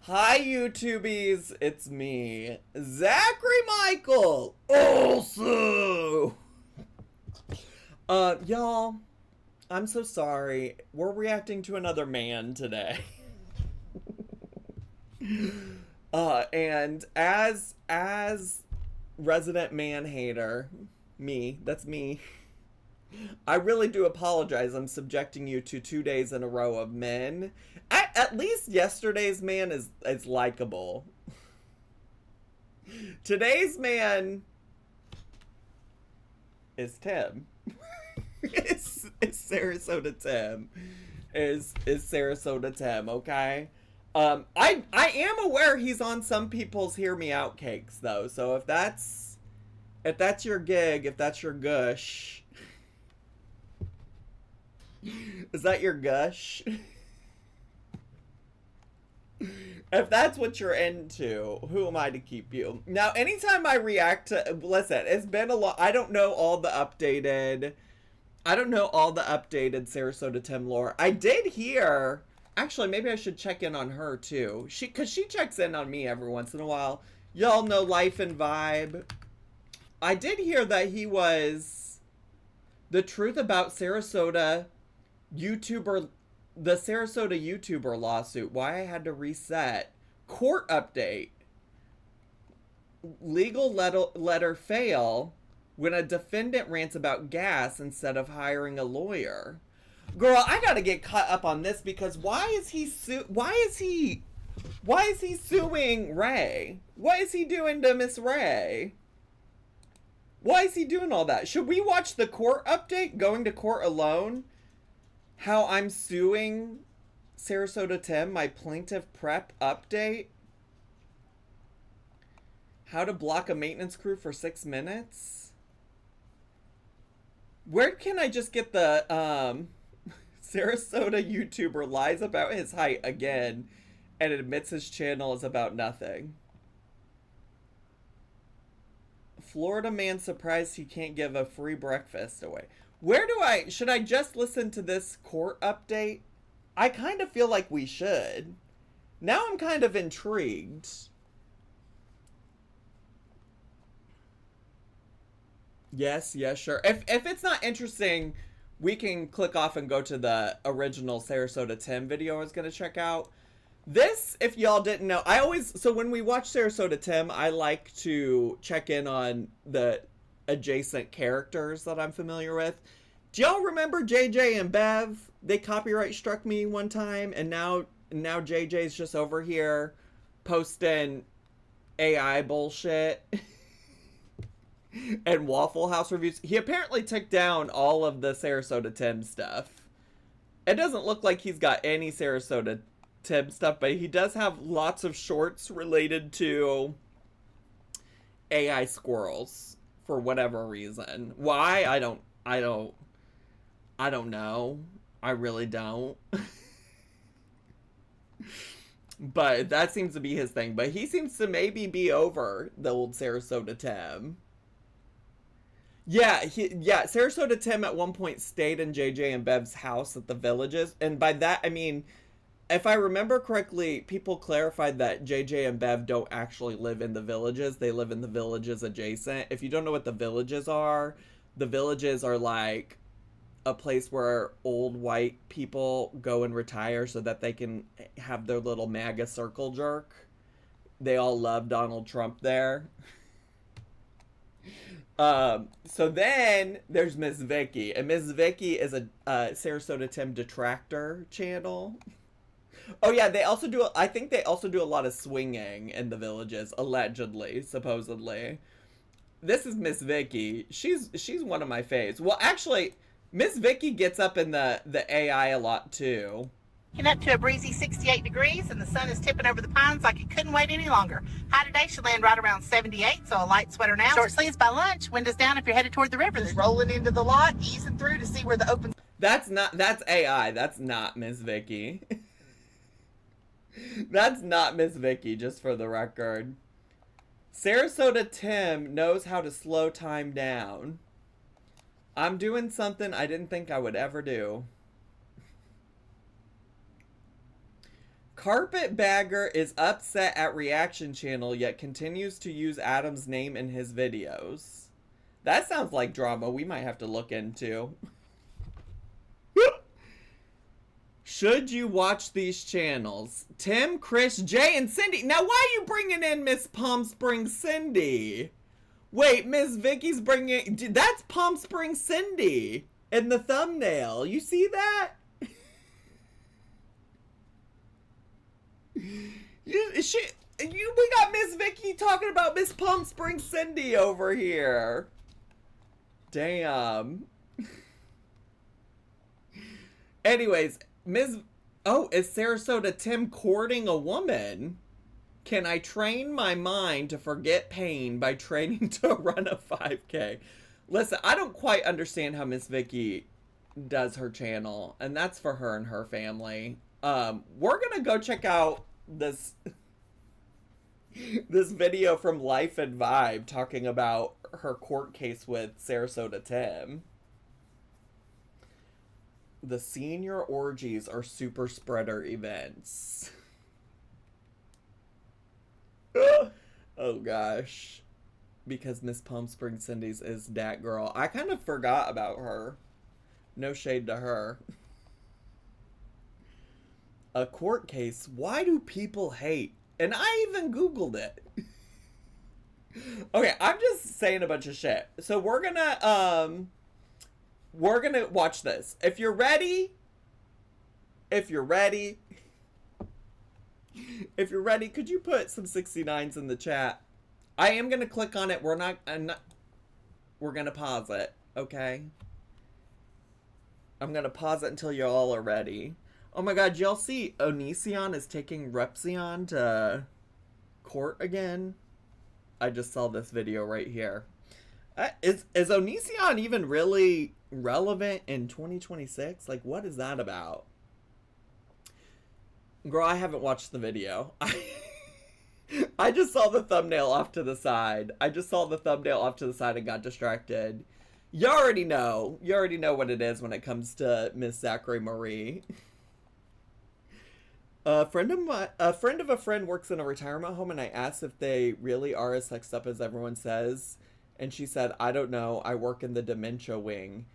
Hi, YouTubies. It's me, Zachary Michael. Also, y'all, I'm so sorry. We're reacting to another man today. And as resident man hater, that's me. I really do apologize. I'm subjecting you to 2 days in a row of men. At least yesterday's man is likable. Today's man is Tim. It's Sarasota Tim. Is Sarasota Tim, okay? I am aware he's on some people's hear me out cakes though. So if that's your gig, if that's your gush, is that your gush? If that's what you're into, who am I to keep you? Now, anytime I react to, listen, it's been a lot. I don't know all the updated Sarasota Tim lore. I did hear, actually, maybe I should check in on her too. Cause she checks in on me every once in a while. Y'all know life and vibe. I did hear that he was the truth about Sarasota YouTuber, the Sarasota YouTuber lawsuit, why I had to reset. Court update. Legal letter fail when a defendant rants about gas instead of hiring a lawyer. Girl, I gotta get caught up on this because why is he suing Ray? What is he doing to Miss Ray? Why is he doing all that? Should we watch the court update, going to court alone? How I'm suing Sarasota Tim, my plaintiff prep update. How to block a maintenance crew for 6 minutes. Where can I just get the Sarasota YouTuber lies about his height again and admits his channel is about nothing? Florida man surprised he can't give a free breakfast away. Should I just listen to this court update? I kind of feel like we should. Now I'm kind of intrigued. Yes, sure. If it's not interesting, we can click off and go to the original Sarasota Tim video I was going to check out. This, if y'all didn't know, so when we watch Sarasota Tim, I like to check in on the adjacent characters that I'm familiar with. Do y'all remember JJ and Bev? They copyright struck me one time, and now JJ's just over here posting AI bullshit and Waffle House reviews. He apparently took down all of the Sarasota Tim stuff. It doesn't look like he's got any Sarasota Tim stuff, but he does have lots of shorts related to AI squirrels for whatever reason. Why? I don't know. I really don't. But that seems to be his thing. But he seems to maybe be over the old Sarasota Tim. Yeah, Sarasota Tim at one point stayed in JJ and Bev's house at the Villages. And by that, I mean, if I remember correctly, people clarified that JJ and Bev don't actually live in the Villages. They live in the Villages adjacent. If you don't know what the Villages are like a place where old white people go and retire so that they can have their little MAGA circle jerk. They all love Donald Trump there. So then there's Miss Vicky, and Miss Vicky is a Sarasota Tim detractor channel. Oh yeah, I think they also do a lot of swinging in the Villages, allegedly, supposedly. This is Miss Vicky. She's one of my faves. Well, actually, Miss Vicky gets up in the AI a lot too. Getting up to a breezy 68 degrees, and the sun is tipping over the pines like it couldn't wait any longer. High today should land right around 78, so a light sweater now. Short sleeves by lunch, windows down if you're headed toward the river. Just rolling into the lot, easing through to see where the open... That's AI. That's not Miss Vicky. That's not Miss Vicky, just for the record. Sarasota Tim knows how to slow time down. I'm doing something I didn't think I would ever do. Carpetbagger is upset at Reaction Channel, yet continues to use Adam's name in his videos. That sounds like drama we might have to look into. Should you watch these channels? Tim, Chris, Jay, and Cindy. Now, why are you bringing in Miss Palm Springs Cindy? Wait, Miss Vicky's bringing... That's Palm Springs Cindy in the thumbnail. You see that? We got Miss Vicky talking about Miss Palm Springs Cindy over here. Damn. Anyways, is Sarasota Tim courting a woman? Can I train my mind to forget pain by training to run a 5K? Listen, I don't quite understand how Miss Vicky does her channel, and that's for her and her family. We're gonna go check out this video from Life and Vibe talking about her court case with Sarasota Tim. The senior orgies are super spreader events. Oh gosh. Because Miss Palm Springs Cindy's is that girl. I kind of forgot about her. No shade to her. A court case. Why do people hate? And I even Googled it. Okay, I'm just saying a bunch of shit. So we're gonna watch this. If you're ready, could you put some 69s in the chat? I am gonna click on it. We're gonna pause it, okay? I'm gonna pause it until y'all are ready. Oh my god, y'all see Onision is taking Repzion to court again? I just saw this video right here. Is Onision even really relevant in 2026? Like, what is that about? Girl, I haven't watched the video. I just saw the thumbnail off to the side. And got distracted. You already know what it is when it comes to Miss Zachary Marie. A friend of a friend works in a retirement home, and I asked if they really are as sexed up as everyone says. And she said, I don't know, I work in the dementia wing.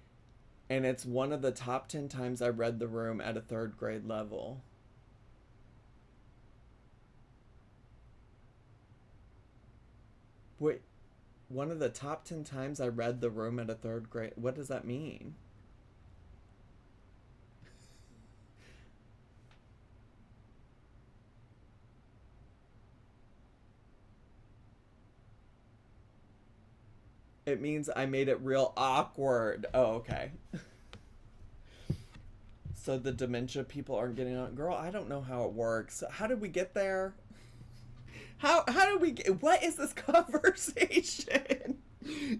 And it's one of the top 10 times I read The Room at a 3rd grade level. Wait, one of the top 10 times I read The Room at a 3rd grade... What does that mean? It means I made it real awkward. Oh, okay. So the dementia people aren't getting on. Girl, I don't know how it works. How did we get there? How did we get... What is this conversation?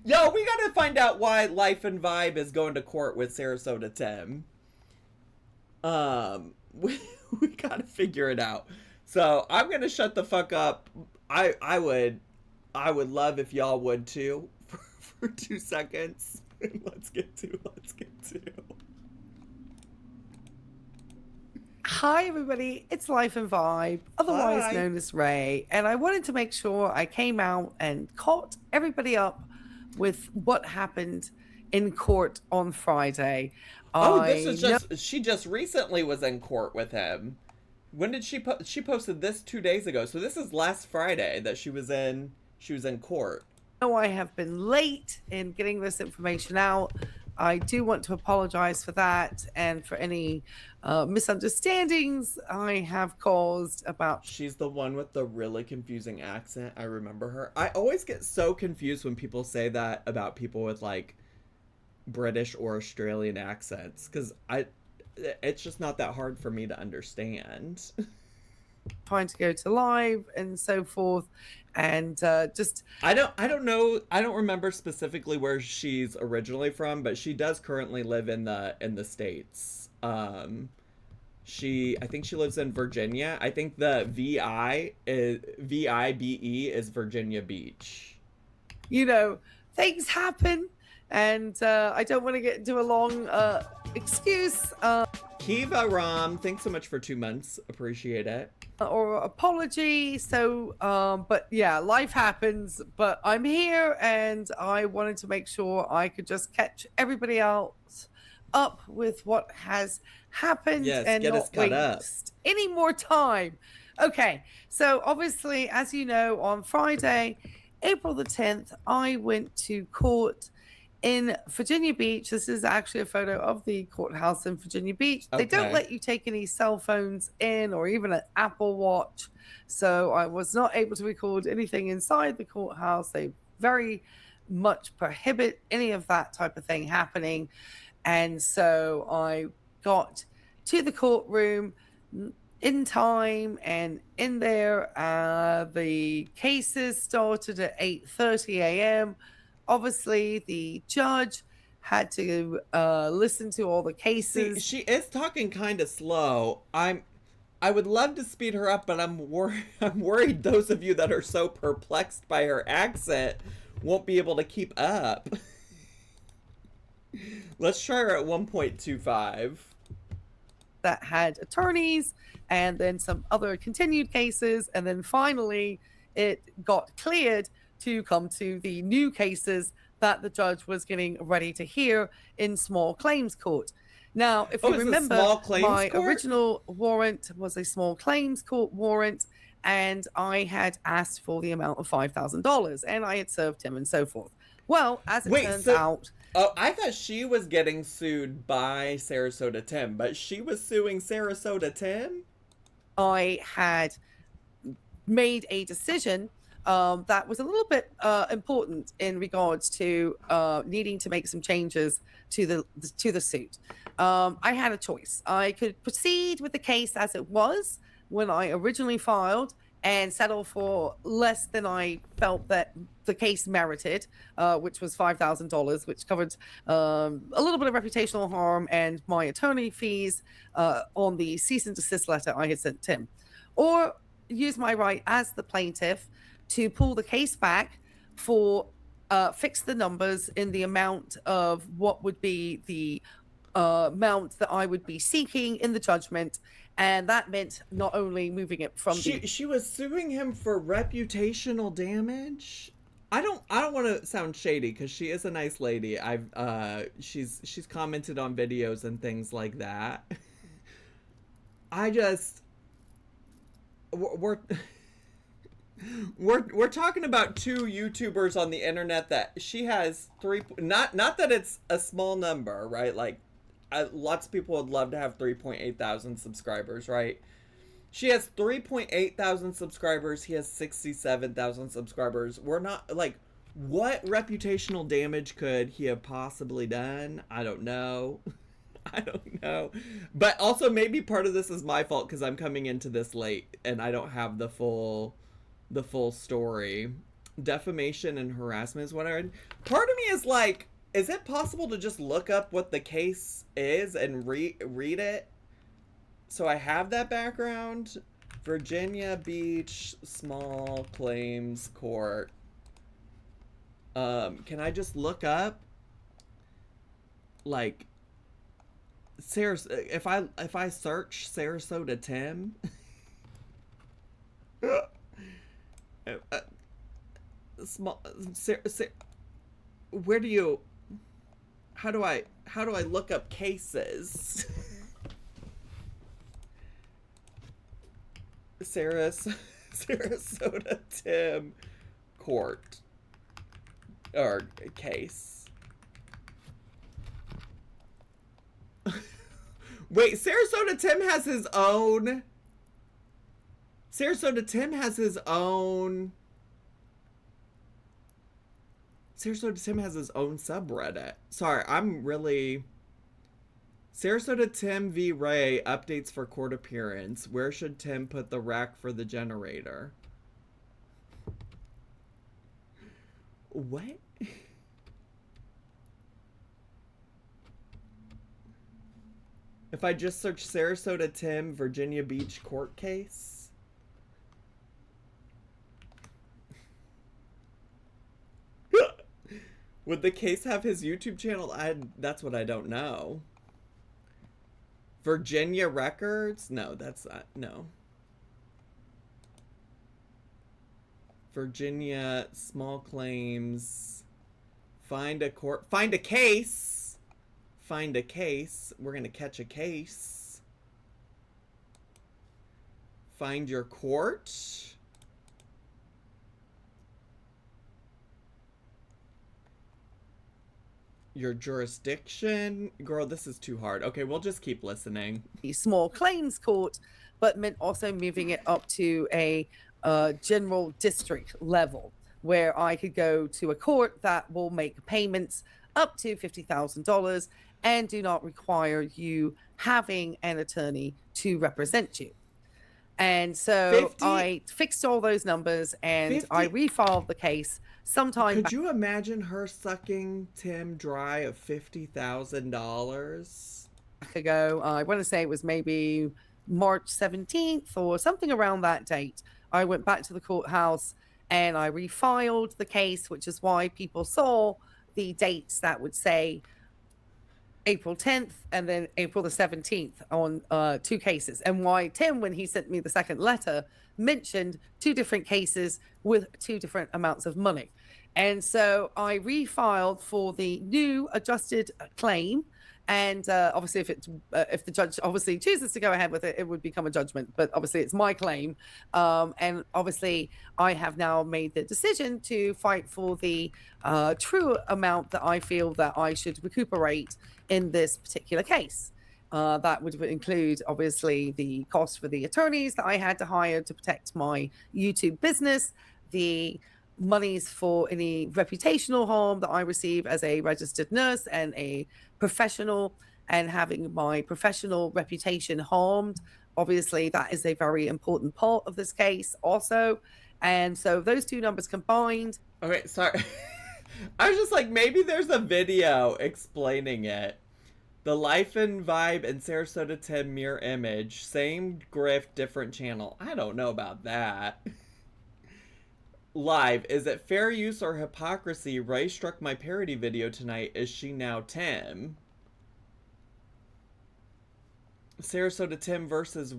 Yo, we gotta find out why Life and Vibe is going to court with Sarasota Tim. We gotta figure it out. So I'm gonna shut the fuck up. I would love if y'all would too. For 2 seconds. Let's get to. Hi everybody, it's Life and Vibe, otherwise known as Ray, and I wanted to make sure I came out and caught everybody up with what happened in court on Friday. She just recently was in court with him. When did she posted this 2 days ago, so this is last Friday that she was in court. I have been late in getting this information out. I do want to apologize for that and for any misunderstandings I have caused about... She's the one with the really confusing accent. I remember her. I always get so confused when people say that about people with like British or Australian accents, because it's just not that hard for me to understand. Trying to go to live and so forth, and just I don't know, I don't remember specifically where she's originally from, but she does currently live in the States. I think she lives in Virginia. I think the VIBE is Virginia Beach. You know, things happen, and I don't want to get into a long excuse Kiva Ram, thanks so much for 2 months. Appreciate it. or apology. So, but yeah, life happens. But I'm here, and I wanted to make sure I could just catch everybody else up with what has happened and get us not caught up. waste any more time. Okay, so obviously, as you know, on Friday, April the 10th, I went to court in Virginia Beach. This is actually a photo of the courthouse in Virginia Beach. They don't let you take any cell phones in or even an Apple Watch. So I was not able to record anything inside the courthouse. They very much prohibit any of that type of thing happening. And so I got to the courtroom in time, and in there, the cases started at 8:30 a.m. Obviously, the judge had to listen to all the cases. See, she is talking kind of slow. I would love to speed her up, but I'm worried those of you that are so perplexed by her accent won't be able to keep up. Let's try her at 1.25. That had attorneys, and then some other continued cases, and then finally it got cleared to come to the new cases that the judge was getting ready to hear in small claims court. Now, if you remember, my original warrant was a small claims court warrant, and I had asked for the amount of $5,000, and I had served him and so forth. Well, as it turns out... Oh, I thought she was getting sued by Sarasota Tim, but she was suing Sarasota Tim? I had made a decision that was a little bit important in regards to needing to make some changes to the suit. I had a choice. I could proceed with the case as it was when I originally filed and settle for less than I felt that the case merited, which was $5,000, which covered a little bit of reputational harm and my attorney fees on the cease and desist letter I had sent Tim. Or use my right as the plaintiff to pull the case back for fix the numbers in the amount of what would be the amount that I would be seeking in the judgment. And that meant not only moving it from she was suing him for reputational damage. I don't want to sound shady because she is a nice lady. She's commented on videos and things like that. We're talking about 2 YouTubers on the internet that she has not that it's a small number, right? Like lots of people would love to have 3.8 thousand subscribers, right? She has 3.8 thousand subscribers. He has 67,000 subscribers. We're not like, what reputational damage could he have possibly done? I don't know. I don't know. But also maybe part of this is my fault because I'm coming into this late and I don't have the full story. Defamation and harassment is what I heard. Part of me is like, is it possible to just look up what the case is and read it? So I have that background. Virginia Beach Small Claims Court. Can I just look up like if I search Sarasota Tim? Where do you... How do I look up cases? Sarasota Tim court or case. Wait, Sarasota Tim has his own. Sarasota Tim has his own subreddit. Sorry, I'm really... Sarasota Tim v. Ray updates for court appearance. Where should Tim put the rack for the generator? What? If I just search Sarasota Tim Virginia Beach court case? Would the case have his YouTube channel? That's what I don't know. Virginia Records? No, that's not. No. Virginia small claims. Find a court. Find a case. Find a case. We're going to catch a case. Find your court. Your jurisdiction. Girl, this is too hard. Okay, we'll just keep listening. The small claims court, but meant also moving it up to a general district level where I could go to a court that will make payments up to $50,000 and do not require you having an attorney to represent you. And so 50? I fixed all those numbers and 50? I refiled the case sometime Could you imagine her sucking Tim dry of $50,000? back ago. I want to say it was maybe March 17th or something around that date. I went back to the courthouse and I refiled the case, which is why people saw the dates that would say April 10th and then April the 17th on two cases. And why Tim, when he sent me the second letter, mentioned two different cases with two different amounts of money. And so I refiled for the new adjusted claim. And obviously, if the judge obviously chooses to go ahead with it, it would become a judgment. But obviously, it's my claim. And obviously, I have now made the decision to fight for the true amount that I feel that I should recuperate in this particular case. That would include, obviously, the cost for the attorneys that I had to hire to protect my YouTube business, the monies for any reputational harm that I receive as a registered nurse and a professional, and having my professional reputation harmed. Obviously, that is a very important part of this case also. And so those two numbers combined. Okay, sorry. I was just like, maybe there's a video explaining it. The Life and Vibe and Sarasota Tim mirror image. Same grift, different channel. I don't know about that. Live. Is it fair use or hypocrisy? Ray struck my parody video tonight. Is she now Tim? Sarasota Tim versus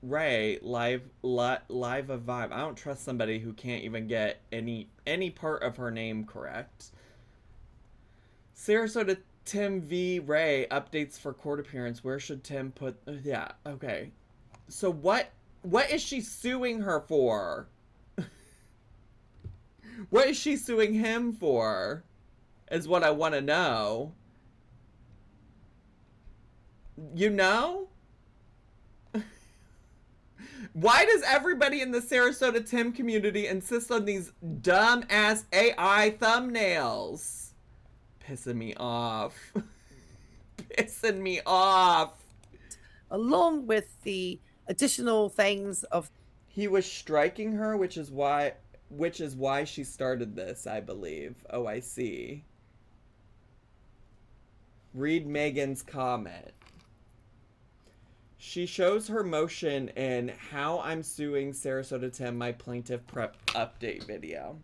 Ray. Live a vibe. I don't trust somebody who can't even get any part of her name correct. Sarasota Tim v. Ray updates for court appearance. Where should Tim put? Yeah. Okay. So what is she suing her for? What is she suing him for? Is what I want to know. You know? Why does everybody in the Sarasota Tim community insist on these dumb-ass AI thumbnails? Pissing me off. Pissing me off. Along with the additional things of... He was striking her, which is why she started this, I believe. Oh, I see. Read Megan's comment. She shows her motion in How I'm Suing Sarasota Tim, My Plaintiff Prep Update video.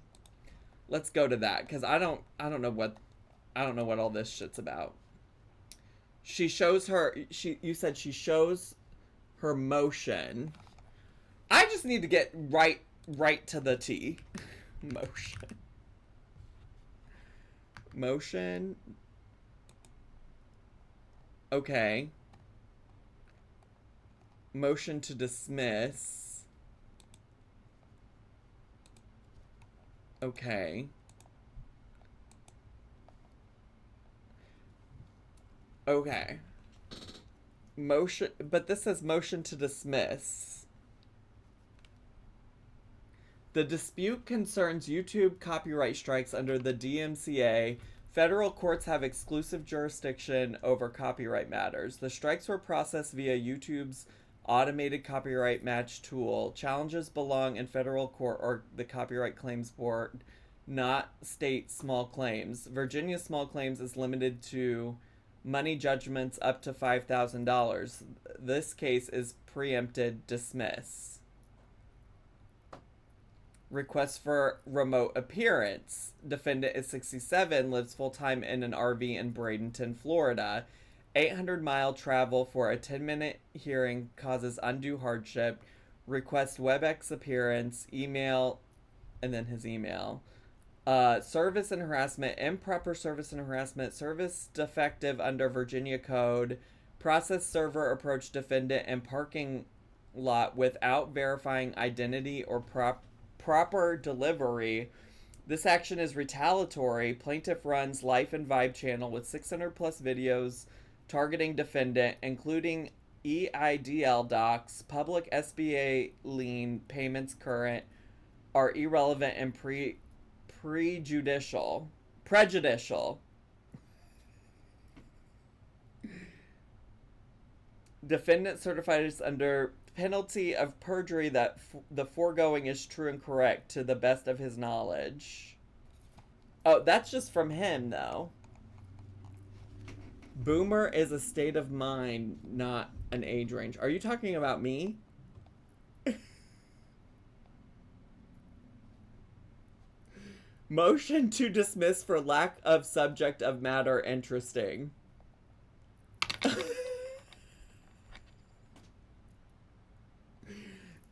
Let's go to that, because I don't know what all this shit's about. She shows her, you said she shows her motion. I just need to get right to the T. Motion. Okay. Motion to dismiss. Okay. Okay. Motion, but this says motion to dismiss. The dispute concerns YouTube copyright strikes under the DMCA. Federal courts have exclusive jurisdiction over copyright matters. The strikes were processed via YouTube's automated copyright match tool. Challenges belong in federal court or the Copyright Claims Board, not state small claims. Virginia small claims is limited to money judgments up to $5,000. This case is preempted. Dismiss. Request for remote appearance. Defendant is 67, lives full-time in an RV in Bradenton, Florida. 800-mile travel for a 10-minute hearing causes undue hardship. Request WebEx appearance, email, and then his email. Service and harassment, improper service and harassment, service defective under Virginia code, process server approach defendant and parking lot without verifying identity or proper delivery. This action is retaliatory. Plaintiff runs Life and Vibe channel with 600 plus videos targeting defendant, including EIDL docs, public SBA lien payments current, are irrelevant and prejudicial. Defendant certified is under penalty of perjury that the foregoing is true and correct to the best of his knowledge. Oh, that's just from him, though. Boomer is a state of mind, not an age range. Are you talking about me? Motion to dismiss for lack of subject of matter interesting.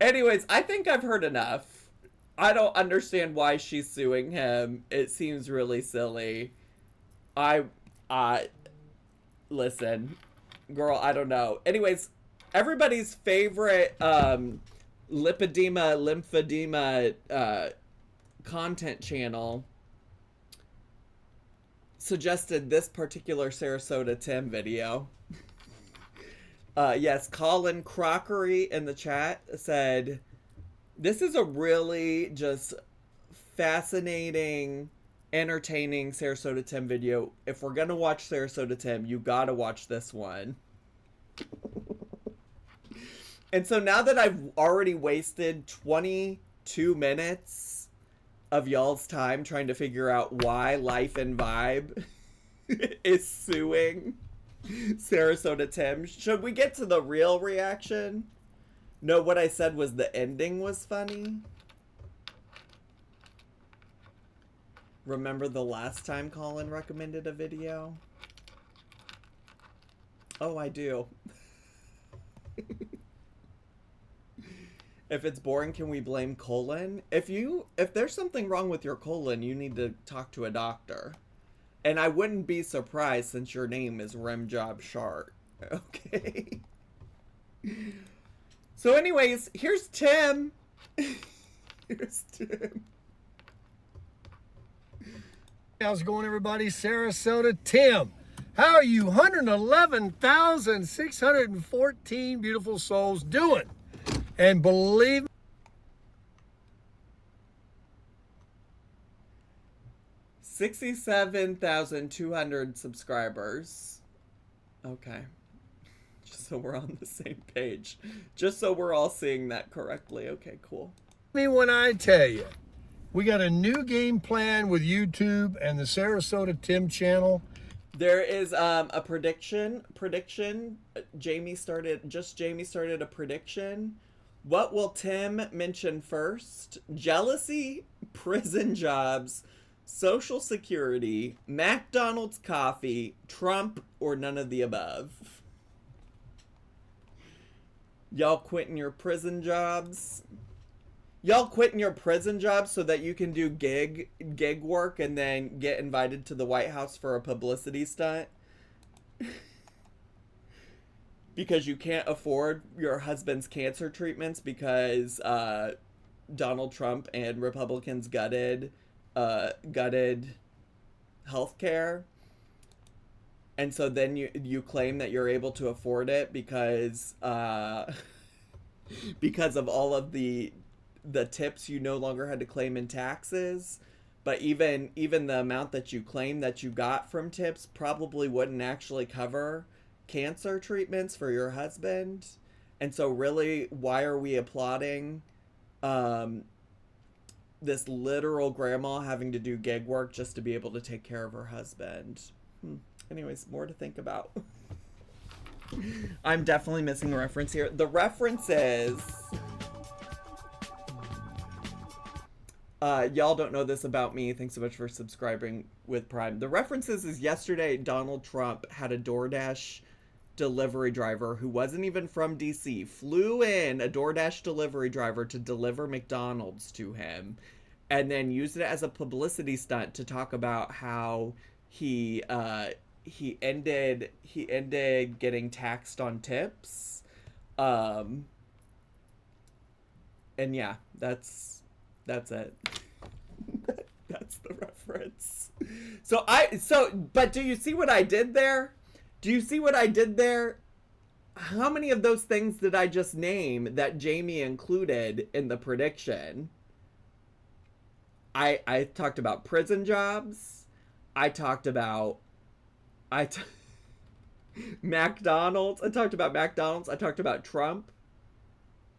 Anyways, I think I've heard enough. I don't understand why she's suing him. It seems really silly. Listen, girl, I don't know. Anyways, everybody's favorite lymphedema content channel suggested this particular Sarasota Tim video. Yes, Colin Crockery in the chat said, this is a really just fascinating, entertaining Sarasota Tim video. If we're gonna watch Sarasota Tim, you gotta watch this one. And so now that I've already wasted 22 minutes of y'all's time trying to figure out why Life and Vibe is suing Sarasota Tim, should we get to the real reaction? No, what I said was the ending was funny. Remember the last time Colin recommended a video? Oh, I do. If it's boring, can we blame colon? If there's something wrong with your colon, you need to talk to a doctor. And I wouldn't be surprised since your name is Remjob Shark. Okay. So anyways, here's Tim. Here's Tim. How's it going, everybody? Sarasota Tim. How are you 111,614 beautiful souls doing? And believe me, 67,200 subscribers. Okay. Just so we're on the same page. Just so we're all seeing that correctly. Okay, cool. when I tell you, we got a new game plan with YouTube and the Sarasota Tim channel. There is a prediction. Jamie started a prediction. What will Tim mention first? Jealousy, prison jobs, Social Security, McDonald's coffee, Trump, or none of the above? Y'all quitting your prison jobs? Y'all quitting your prison jobs so that you can do gig work and then get invited to the White House for a publicity stunt? Because you can't afford your husband's cancer treatments because Donald Trump and Republicans gutted healthcare. And so then you claim that you're able to afford it because of all of the tips you no longer had to claim in taxes. But even the amount that you claim that you got from tips probably wouldn't actually cover cancer treatments for your husband. And so really, why are we applauding this literal grandma having to do gig work just to be able to take care of her husband? Anyways, more to think about. I'm definitely missing a reference here. The reference is... y'all don't know this about me. Thanks so much for subscribing with Prime. The references is yesterday Donald Trump had a DoorDash delivery driver who wasn't even from DC flew in, a DoorDash delivery driver, to deliver McDonald's to him, and then used it as a publicity stunt to talk about how he ended getting taxed on tips. And yeah, that's it. That's the reference. But do you see what I did there? Do you see what I did there? How many of those things did I just name that Jamie included in the prediction? I talked about prison jobs. I talked about McDonald's. I talked about McDonald's. I talked about Trump.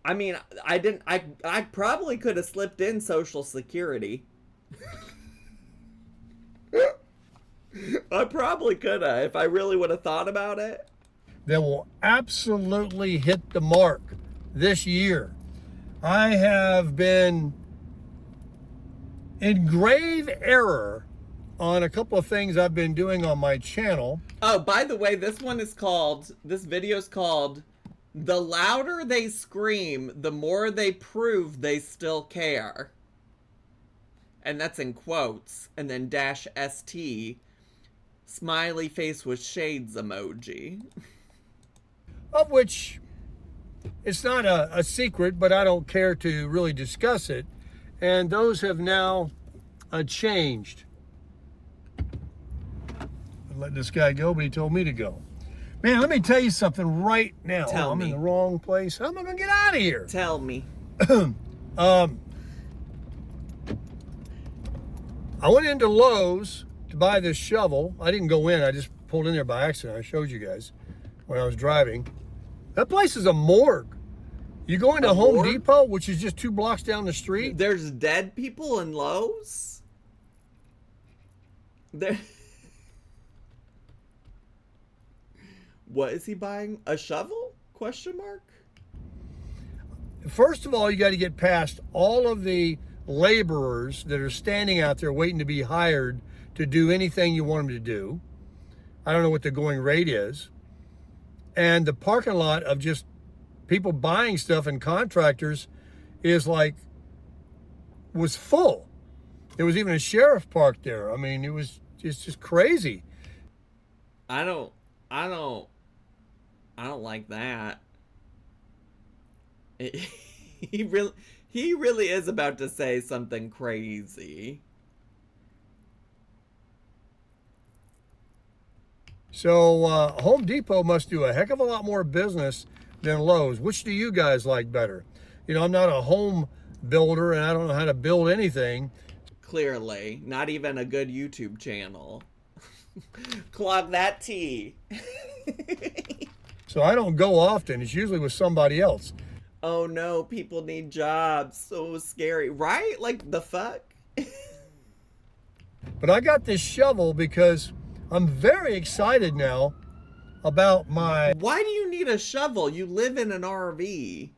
I mean, I probably could have slipped in Social Security. I probably could have if I really would have thought about it. That will absolutely hit the mark this year. I have been in grave error on a couple of things I've been doing on my channel. Oh, by the way, this video is called "The Louder They Scream, the More They Prove They Still Care." And that's in quotes, and then -ST, smiley face with shades emoji. Of which, it's not a secret, but I don't care to really discuss it. And those have now changed. I let this guy go, but he told me to go. Man, let me tell you something right now. Tell I'm me. in the wrong place. How am I going to get out of here? Tell me. I went into Lowe's to buy this shovel. I didn't go in. I just pulled in there by accident. I showed you guys when I was driving. That place is a morgue. You go into Home morgue? Depot, which is just 2 blocks down the street. There's dead people in Lowe's? There. What is he buying? A shovel? Question mark? First of all, you got to get past all of the laborers that are standing out there waiting to be hired to do anything you want them to do. I don't know what the going rate is. And the parking lot of just people buying stuff and contractors was full. There was even a sheriff parked there. I mean, it's just crazy. I don't like that. He really is about to say something crazy. So Home Depot must do a heck of a lot more business than Lowe's. Which do you guys like better? You know, I'm not a home builder and I don't know how to build anything. Clearly, not even a good YouTube channel. Clog that tea. So I don't go often. It's usually with somebody else. Oh no, people need jobs. So scary, right? Like, the fuck? But I got this shovel because I'm very excited now about my Why do you need a shovel? You live in an RV.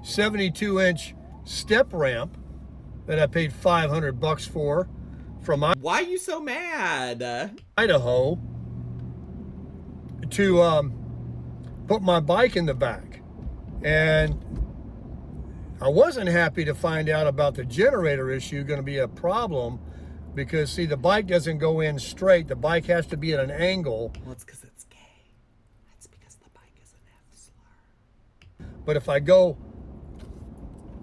72-inch step ramp that I paid $500 for from Why are you so mad? Idaho to put my bike in the back. And I wasn't happy to find out about the generator issue going to be a problem because, see, the bike doesn't go in straight. The bike has to be at an angle. Well, it's because it's gay. That's because the bike is an F slur. But if I go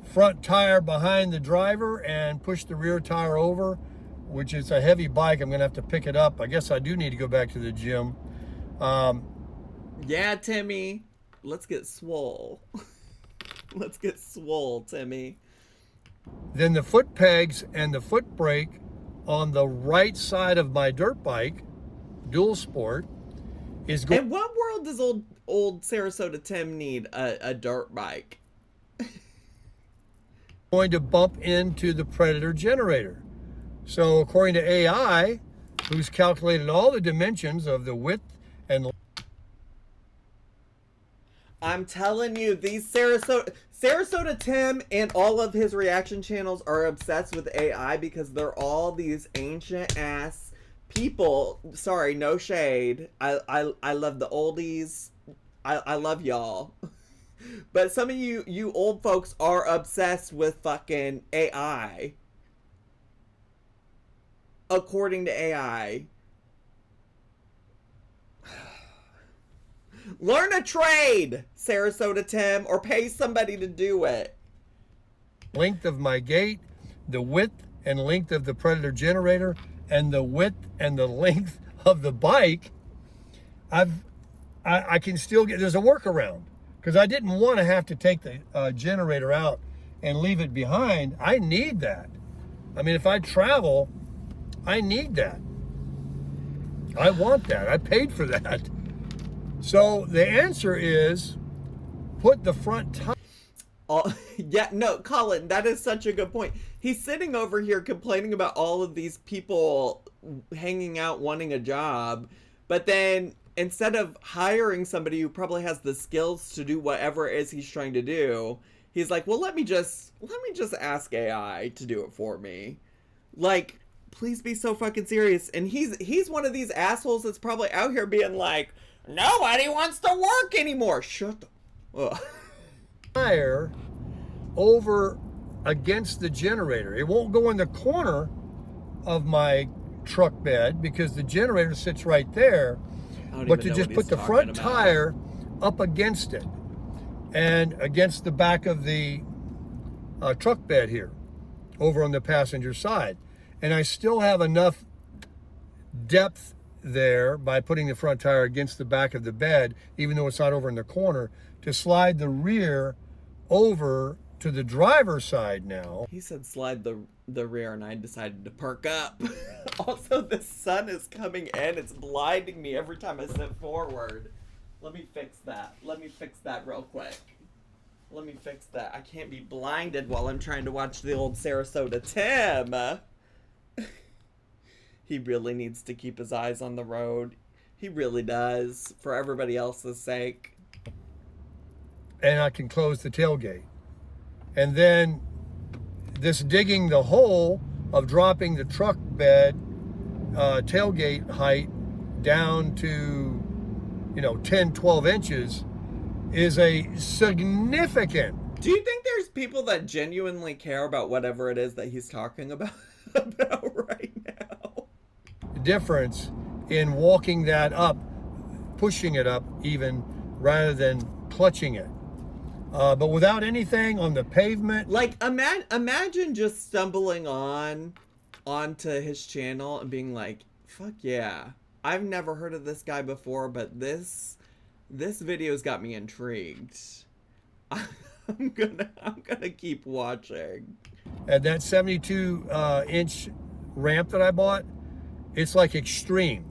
front tire behind the driver and push the rear tire over, which is a heavy bike, I'm going to have to pick it up. I guess I do need to go back to the gym. Yeah, Timmy. Let's get swole. Let's get swole, Timmy. Then the foot pegs and the foot brake on the right side of my dirt bike, dual sport, is going. In what world does old Sarasota Tim need a dirt bike? Going to bump into the Predator generator. So according to AI, who's calculated all the dimensions of the width and I'm telling you, these Sarasota Tim and all of his reaction channels are obsessed with AI because they're all these ancient ass people, sorry, no shade. I love the oldies. I love y'all. But some of you old folks are obsessed with fucking AI. According to AI. Learn a trade, Sarasota Tim, or pay somebody to do it. Length of my gate, the width and length of the Predator generator, and the width and the length of the bike, I can still get, there's a workaround. Because I didn't want to have to take the generator out and leave it behind. I need that. I mean, if I travel, I need that. I want that. I paid for that. So the answer is put the front tire. Oh, yeah, no, Colin, that is such a good point. He's sitting over here complaining about all of these people hanging out wanting a job, but then instead of hiring somebody who probably has the skills to do whatever it is he's trying to do, he's like, well, let me just ask AI to do it for me. Like, please be so fucking serious. And he's one of these assholes that's probably out here being like, nobody wants to work anymore. Shut the tire over against the generator. It won't go in the corner of my truck bed because the generator sits right there. But to just put the front tire up against it and against the back of the truck bed here over on the passenger side. And I still have enough depth there by putting the front tire against the back of the bed, even though it's not over in the corner, to slide the rear over to the driver's side now. He said slide the rear, and I decided to perk up. Also, the sun is coming in. It's blinding me every time I sit forward. Let me fix that. Let me fix that real quick. Let me fix that. I can't be blinded while I'm trying to watch the old Sarasota Tim. He really needs to keep his eyes on the road. He really does, for everybody else's sake. And I can close the tailgate. And then this digging the hole of dropping the truck bed tailgate height down to, 10, 12 inches is a significant. Do you think there's people that genuinely care about whatever it is that he's talking about right now? Difference in walking that up, pushing it up even, rather than clutching it. But without anything on the pavement. Like, imagine just stumbling onto his channel and being like, fuck yeah, I've never heard of this guy before, but this video's got me intrigued. I'm gonna keep watching. At that 72 inch ramp that I bought, it's like extreme.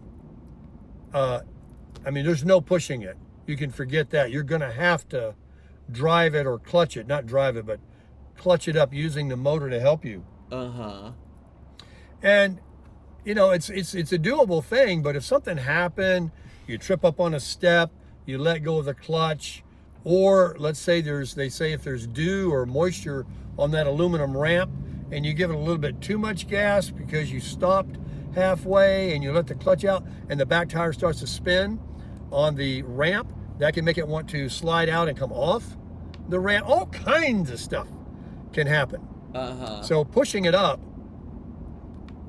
There's no pushing it. You can forget that. You're gonna have to drive it or clutch it, not drive it, but clutch it up using the motor to help you. And it's a doable thing, but if something happened, you trip up on a step, you let go of the clutch, or let's say they say if there's dew or moisture on that aluminum ramp and you give it a little bit too much gas because you stopped halfway and you let the clutch out and the back tire starts to spin on the ramp, that can make it want to slide out and come off the ramp. All kinds of stuff can happen. So pushing it up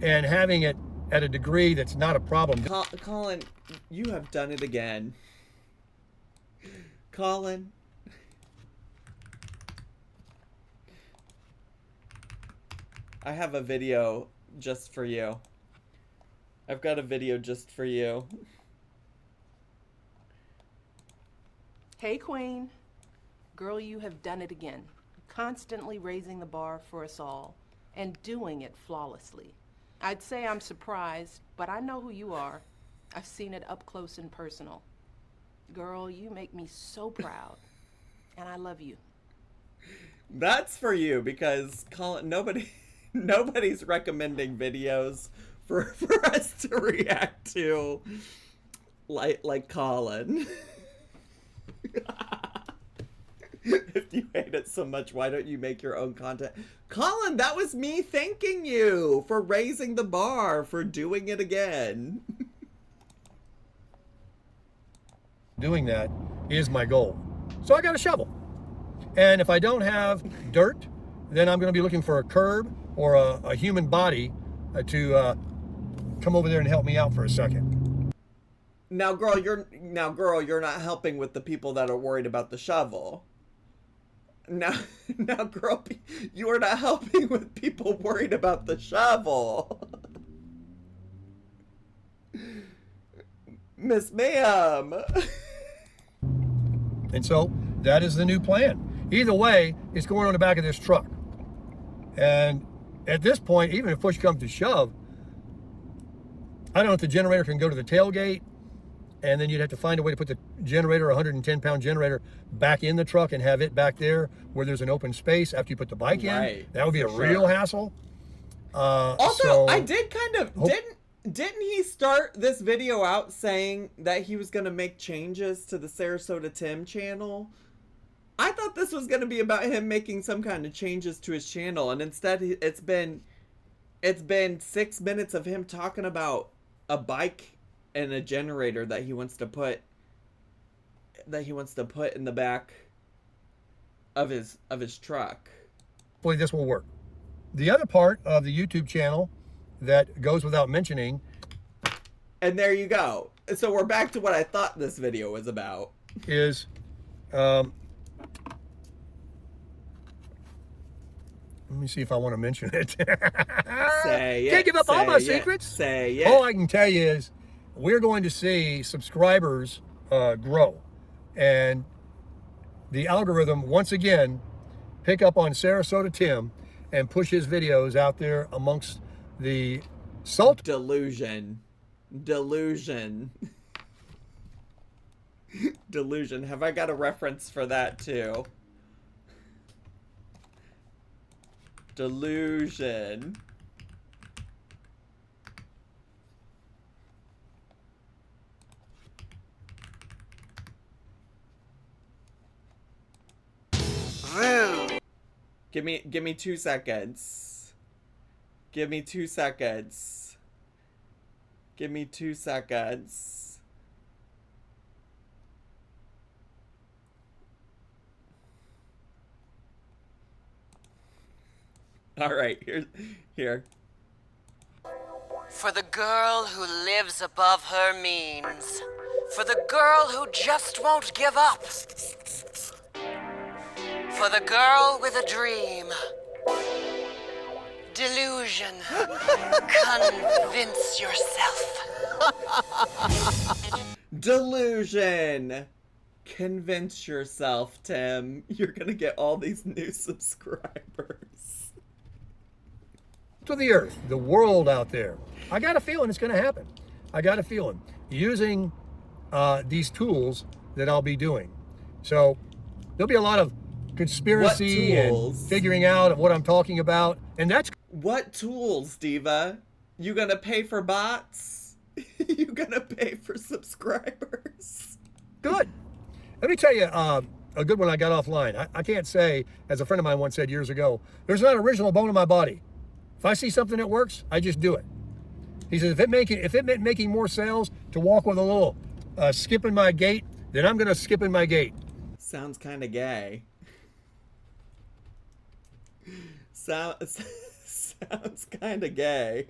and having it at a degree that's not a problem. Colin, you have done it again. Colin. I have a video just for you. I've got a video just for you. Hey, Queen. Girl, you have done it again. Constantly raising the bar for us all and doing it flawlessly. I'd say I'm surprised, but I know who you are. I've seen it up close and personal. Girl, you make me so proud, and I love you. That's for you, because Colin, nobody's recommending videos for us to react to like Colin. If you hate it so much, why don't you make your own content? Colin, that was me thanking you for raising the bar, for doing it again. Doing that is my goal. So I got a shovel. And if I don't have dirt, then I'm going to be looking for a curb or a human body to come over there and help me out for a second. Now, girl, you're not helping with the people that are worried about the shovel. Now, girl, you are not helping with people worried about the shovel. Miss Ma'am. And so that is the new plan. Either way, it's going on the back of this truck. And at this point, even if push comes to shove, I don't know if the generator can go to the tailgate, and then you'd have to find a way to put the generator, a 110-pound generator, back in the truck and have it back there where there's an open space after you put the bike in. That would be a real hassle. Also, so, I did kind of didn't he start this video out saying that he was gonna make changes to the Sarasota Tim channel? I thought this was gonna be about him making some kind of changes to his channel, and instead it's been 6 minutes of him talking about a bike and a generator that he wants to put in the back of his truck. Hopefully this will work. The other part of the YouTube channel that goes without mentioning. And there you go. So we're back to what I thought this video was about. Is let me see if I want to mention it. Say it. Can't give up all my secrets. Say it. All I can tell you is we're going to see subscribers grow, and the algorithm once again pick up on Sarasota Tim and push his videos out there amongst the salt. Delusion. Delusion. Delusion. Have I got a reference for that too? Delusion. Give me 2 seconds. Give me 2 seconds. Give me 2 seconds. All right, here. For the girl who lives above her means. For the girl who just won't give up. For the girl with a dream. Delusion. Convince yourself. Delusion. Convince yourself, Tim. You're gonna get all these new subscribers. To the earth, the world out there. I got a feeling it's going to happen. I got a feeling using these tools that I'll be doing. So there'll be a lot of conspiracy and figuring out of what I'm talking about. And that's what tools, Diva? You gonna pay for bots? You gonna pay for subscribers? Good. Let me tell you a good one I got offline. I can't say, as a friend of mine once said years ago, there's not an original bone in my body. If I see something that works, I just do it. He says, if it meant making more sales to walk with a little skip in my gait, then I'm going to skip in my gait. Sounds kind of gay. Sounds kind of gay.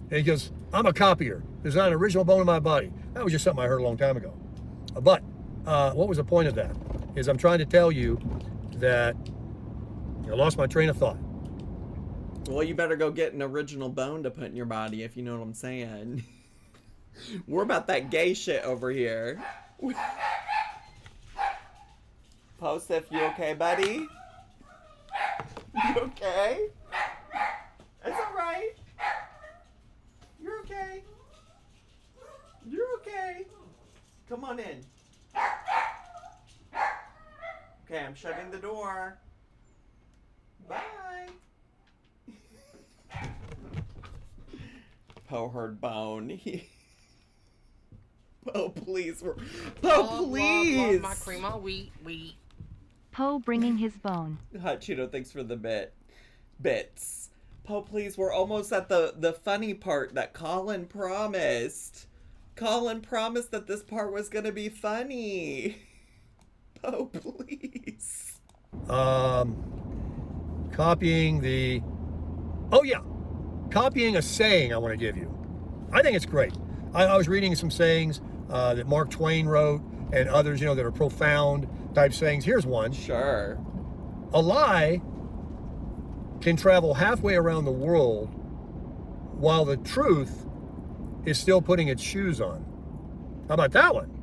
And he goes, I'm a copier. There's not an original bone in my body. That was just something I heard a long time ago. But what was the point of that? Is I'm trying to tell you that I lost my train of thought. Well, you better go get an original bone to put in your body, if you know what I'm saying. We're about that gay shit over here. Post if you okay, buddy? You okay? It's alright. You're okay. You're okay. Come on in. Okay, I'm shutting the door. Bye. Poe heard bone. Oh, please. Poe, please. My cream of wheat. Poe bringing his bone. Hot Cheeto, thanks for the bits. Poe, please, we're almost at the funny part that Colin promised. Colin promised that this part was gonna be funny. Poe, please. Copying a saying I want to give you. I think it's great. I was reading some sayings that Mark Twain wrote and others, that are profound type sayings. Here's one. Sure. A lie can travel halfway around the world while the truth is still putting its shoes on. How about that one?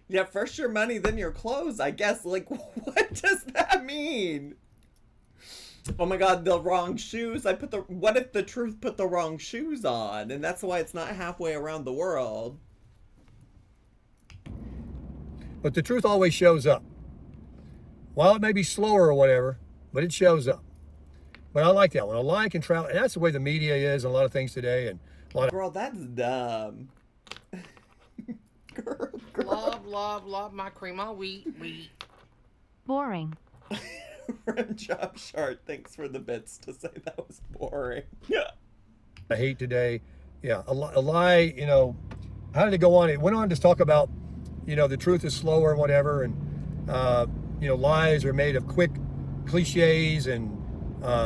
Yeah, first your money, then your clothes, I guess. Like, what does that mean? Oh my god, the wrong shoes. What if the truth put the wrong shoes on? And that's why it's not halfway around the world. But the truth always shows up. While it may be slower or whatever, but it shows up. But I like that one. A lie can travel. And that's the way the media is and a lot of things today. And a lot of... Girl, that's dumb. Girl. Love my cream of wheat. Boring. Rim Job Shark, thanks for the bits to say that was boring. Yeah. I hate today. Yeah, a lie, how did it go on? It went on to talk about, the truth is slower and whatever. And, lies are made of quick cliches and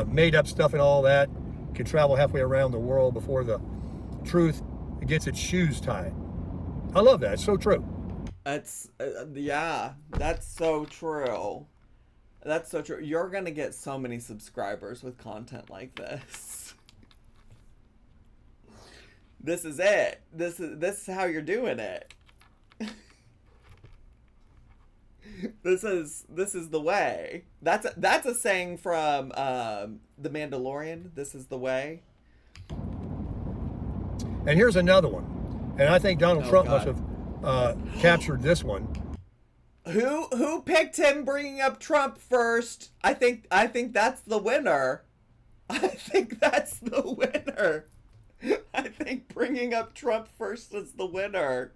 made up stuff and all that. Can travel halfway around the world before the truth gets its shoes tied. I love that. It's so true. That's, yeah, that's so true. That's so true. You're gonna get so many subscribers with content like this. This is it. This is how you're doing it. This is the way. That's a saying from The Mandalorian. This is the way. And here's another one. And I think Donald Trump must have captured this one. Who picked him bringing up Trump first? I think that's the winner. I think that's the winner. I think bringing up Trump first is the winner.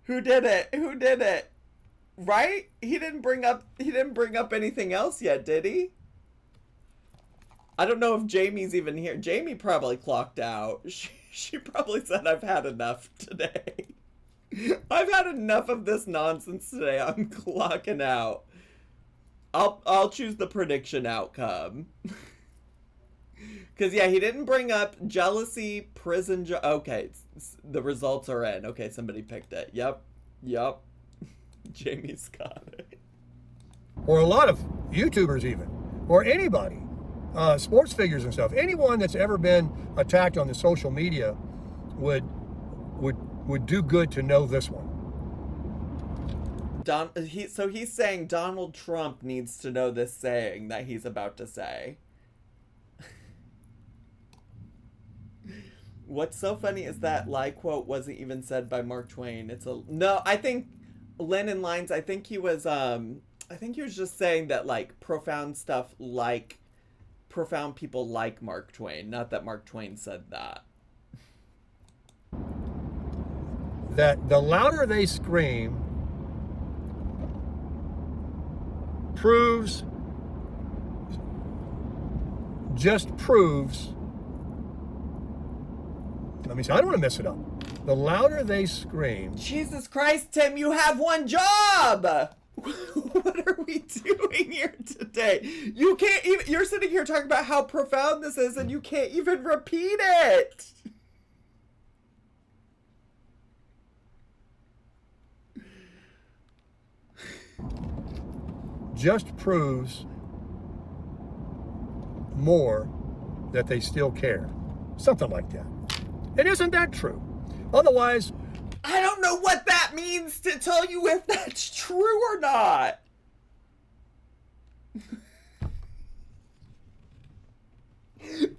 Who did it? Right? He didn't bring up anything else yet, did he? I don't know if Jamie's even here. Jamie probably clocked out. She probably said, I've had enough today. I've had enough of this nonsense today. I'm clocking out. I'll choose the prediction outcome. Because, yeah, he didn't bring up jealousy, prison... Okay, the results are in. Okay, somebody picked it. Yep. Jamie's got it. Or a lot of YouTubers even. Or anybody. Sports figures and stuff. Anyone that's ever been attacked on the social media would do good to know this one. So he's saying Donald Trump needs to know this saying that he's about to say. What's so funny is that lie quote wasn't even said by Mark Twain. No, I think Lennon Lines, I think he was just saying that, like, profound stuff, like profound people like Mark Twain, not that Mark Twain said that. That the louder they scream proves let me see, I don't want to mess it up. The louder they scream. Jesus Christ, Tim, you have one job! What are we doing here today? You can't even, you're sitting here talking about how profound this is and you can't even repeat it! Just proves more that they still care. Something like that. And isn't that true? Otherwise, I don't know what that means to tell you if that's true or not.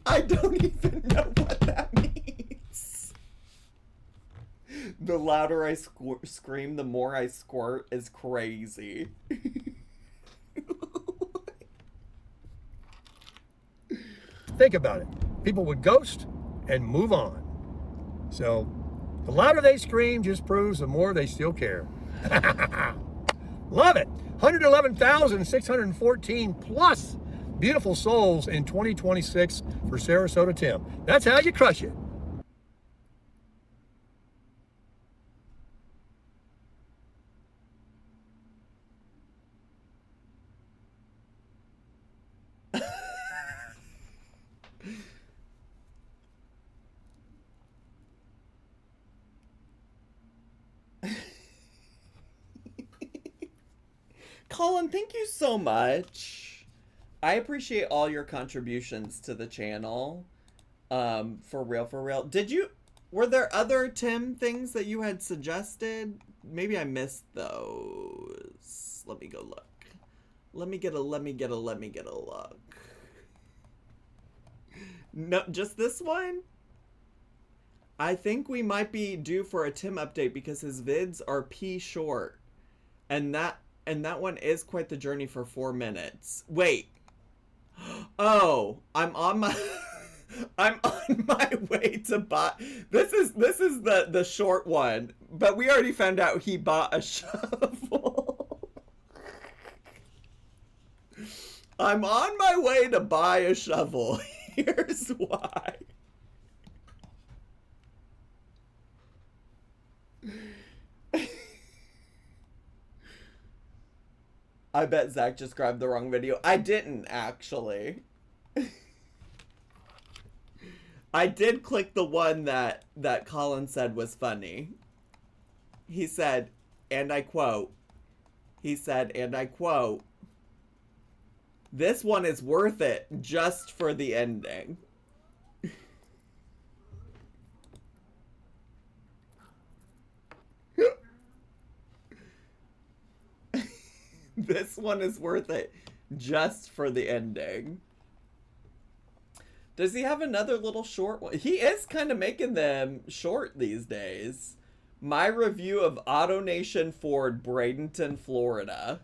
I don't even know what that means. The louder I scream, the more I squirt is crazy. Think about it. People would ghost and move on. So the louder they scream just proves the more they still care. Love it. 111,614 plus beautiful souls in 2026 for Sarasota Tim. That's how you crush it. Colin, thank you so much. I appreciate all your contributions to the channel. For real, for real. Were there other Tim things that you had suggested? Maybe I missed those. Let me go look. Let me get a look. No, just this one? I think we might be due for a Tim update because his vids are P short. And that one is quite the journey for 4 minutes. Wait. Oh, I'm on my way to buy. This is the short one, but we already found out he bought a shovel. I'm on my way to buy a shovel. Here's why. I bet Zach just grabbed the wrong video. I didn't, actually. I did click the one that Colin said was funny. He said, and I quote, "This one is worth it just for the ending." This one is worth it just for the ending. Does he have another little short one? He is kind of making them short these days. My review of AutoNation Ford, Bradenton, Florida.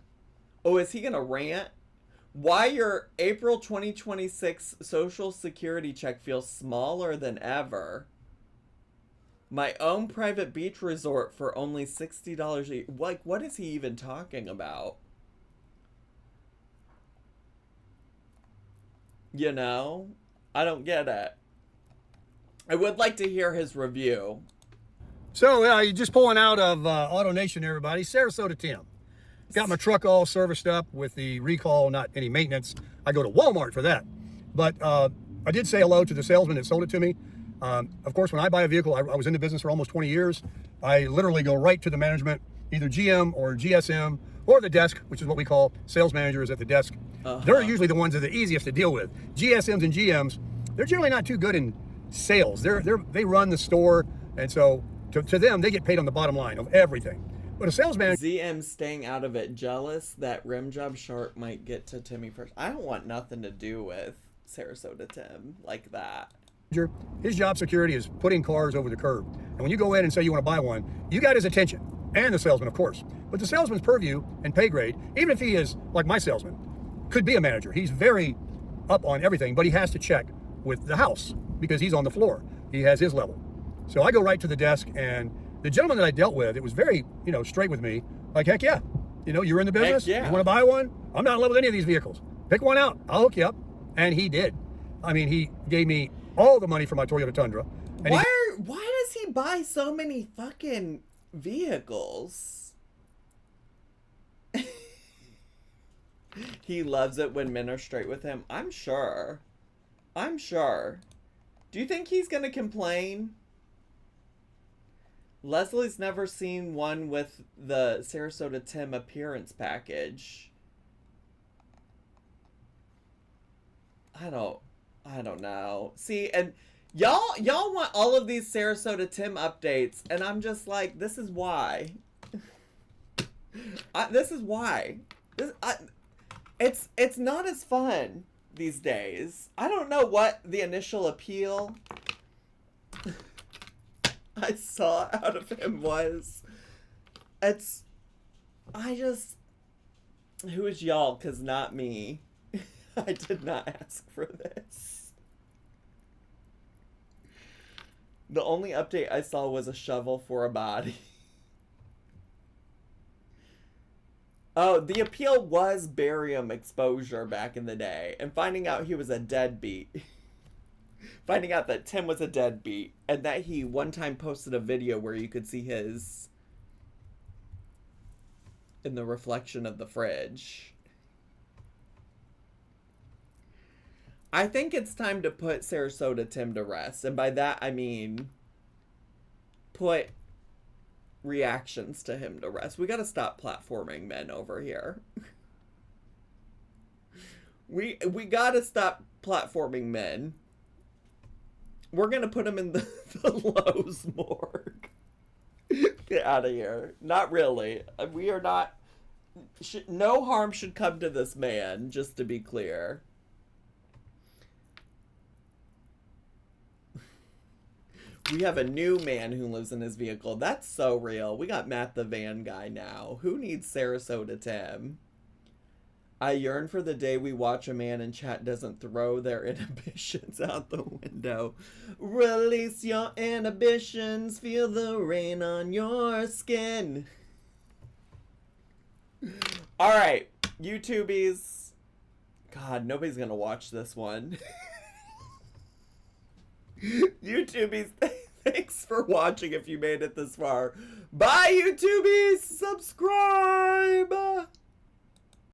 Oh, is he gonna rant? Why your April 2026 Social Security check feels smaller than ever. My own private beach resort for only $60 a year. Like, what is he even talking about? You know? I don't get it. I would like to hear his review. So, you're just pulling out of AutoNation, everybody. Sarasota Tim. Got my truck all serviced up with the recall, not any maintenance. I go to Walmart for that. But I did say hello to the salesman that sold it to me. Of course, when I buy a vehicle, I was in the business for almost 20 years. I literally go right to the management, either GM or GSM or the desk, which is what we call sales managers at the desk. They're usually the ones that are the easiest to deal with. GSMs and GMs, they're generally not too good in sales. They run the store, and so to them, they get paid on the bottom line of everything. But a sales manager... ZM staying out of it, jealous that Rim Job Shark might get to Timmy first. I don't want nothing to do with Sarasota Tim like that. His job security is putting cars over the curb. And when you go in and say you want to buy one, you got his attention. And the salesman, of course. But the salesman's purview and pay grade, even if he is like my salesman, could be a manager. He's very up on everything, but he has to check with the house because he's on the floor. He has his level. So I go right to the desk, and the gentleman that I dealt with, it was very, straight with me. Like, heck yeah. You're in the business. Yeah. You want to buy one? I'm not in love with any of these vehicles. Pick one out. I'll hook you up. And he did. I mean, he gave me all the money for my Toyota Tundra. And Why does he buy so many fucking vehicles? He loves it when men are straight with him. I'm sure. Do you think he's gonna complain? Leslie's never seen one with the Sarasota Tim appearance package. I don't know. See, and y'all want all of these Sarasota Tim updates, and I'm just like, this is why. This is why. It's not as fun these days. I don't know what the initial appeal I saw out of him was. Who is y'all? 'Cause not me. I did not ask for this. The only update I saw was a shovel for a body. Oh, the appeal was barium exposure back in the day, and finding out he was a deadbeat. Finding out that Tim was a deadbeat, and that he one time posted a video where you could see his in the reflection of the fridge. I think it's time to put Sarasota Tim to rest, and by that I mean put reactions to him to rest. We gotta stop platforming men over here. We gotta stop platforming men. We're gonna put him in the Lowe's morgue. Get out of here. Not really. We are not. No harm should come to this man, just to be clear. We have a new man who lives in his vehicle. That's so real. We got Matt the van guy now. Who needs Sarasota Tim? I yearn for the day we watch a man in chat doesn't throw their inhibitions out the window. Release your inhibitions. Feel the rain on your skin. Alright, YouTubies. God, nobody's gonna watch this one. YouTubies, thanks for watching if you made it this far. Bye, YouTubies! Subscribe!